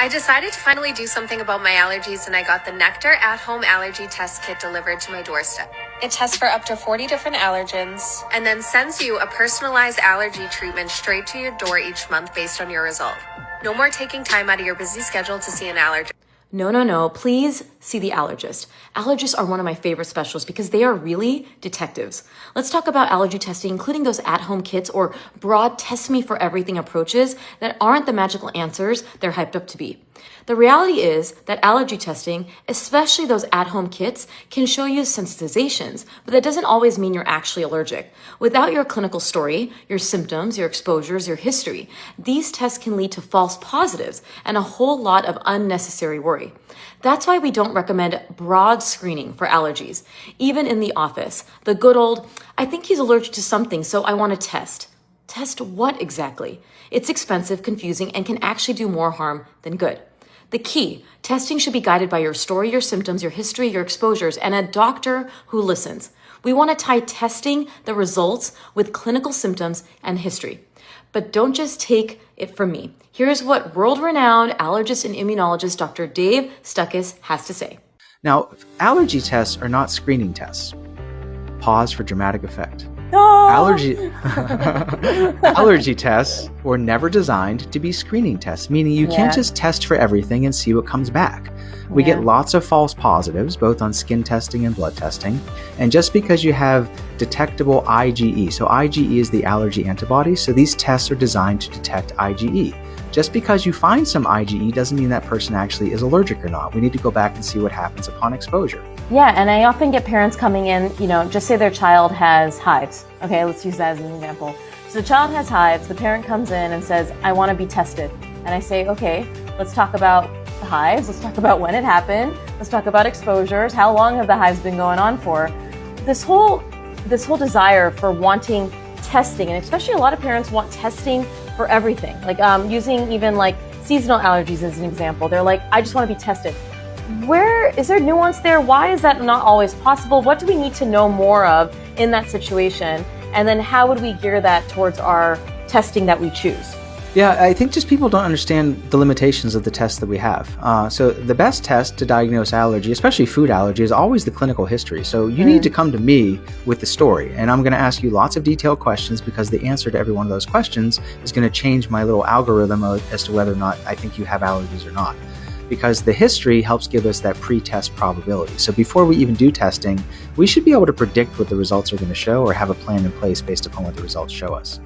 I decided to finally do something about my allergies, and I got the Nectar at-home allergy test kit delivered to my doorstep. It tests for up to 40 different allergens and then sends you a personalized allergy treatment straight to your door each month based on your result. No more taking time out of your busy schedule to see an allergist. No. Please see the allergist. Allergists are one of my favorite specialists because they are really detectives. Let's talk about allergy testing, including those at-home kits or broad test me for everything approaches that aren't the magical answers they're hyped up to be. The reality is that allergy testing, especially those at-home kits, can show you sensitizations, but that doesn't always mean you're actually allergic. Without your clinical story, your symptoms, your exposures, your history, these tests can lead to false positives and a whole lot of unnecessary worry. That's why we don't recommend broad screening for allergies. Even in the office, the good old, I think he's allergic to something, so I want to test. Test what exactly? It's expensive, confusing, and can actually do more harm than good. The key, testing should be guided by your story, your symptoms, your history, your exposures, and a doctor who listens. We want to tie testing the results with clinical symptoms and history. But don't just take it from me. Here's what world-renowned allergist and immunologist Dr. Dave Stukus has to say. Now, allergy tests are not screening tests. Pause for dramatic effect. Oh. Allergy tests were never designed to be screening tests, meaning you can't just test for everything and see what comes back. We get lots of false positives, both on skin testing and blood testing. And just because you have detectable IgE, so IgE is the allergy antibody, so these tests are designed to detect IgE. Just because you find some IgE doesn't mean that person actually is allergic or not. We need to go back and see what happens upon exposure. Yeah, and I often get parents coming in, just say their child has hives. Okay, let's use that as an example. So the child has hives, the parent comes in and says, I want to be tested. And I say, okay, let's talk about the hives, let's talk about when it happened, let's talk about exposures, how long have the hives been going on for? This whole desire for wanting testing, and especially a lot of parents want testing for everything. Like using even like seasonal allergies as an example. They're like, I just want to be tested. Where is there nuance there? Why is that not always possible? What do we need to know more of in that situation? And then how would we gear that towards our testing that we choose? Yeah, I think just people don't understand the limitations of the tests that we have. So the best test to diagnose allergy, especially food allergy, is always the clinical history. So you need to come to me with the story, and I'm going to ask you lots of detailed questions because the answer to every one of those questions is going to change my little algorithm as to whether or not I think you have allergies or not. Because the history helps give us that pre-test probability. So before we even do testing, we should be able to predict what the results are going to show or have a plan in place based upon what the results show us.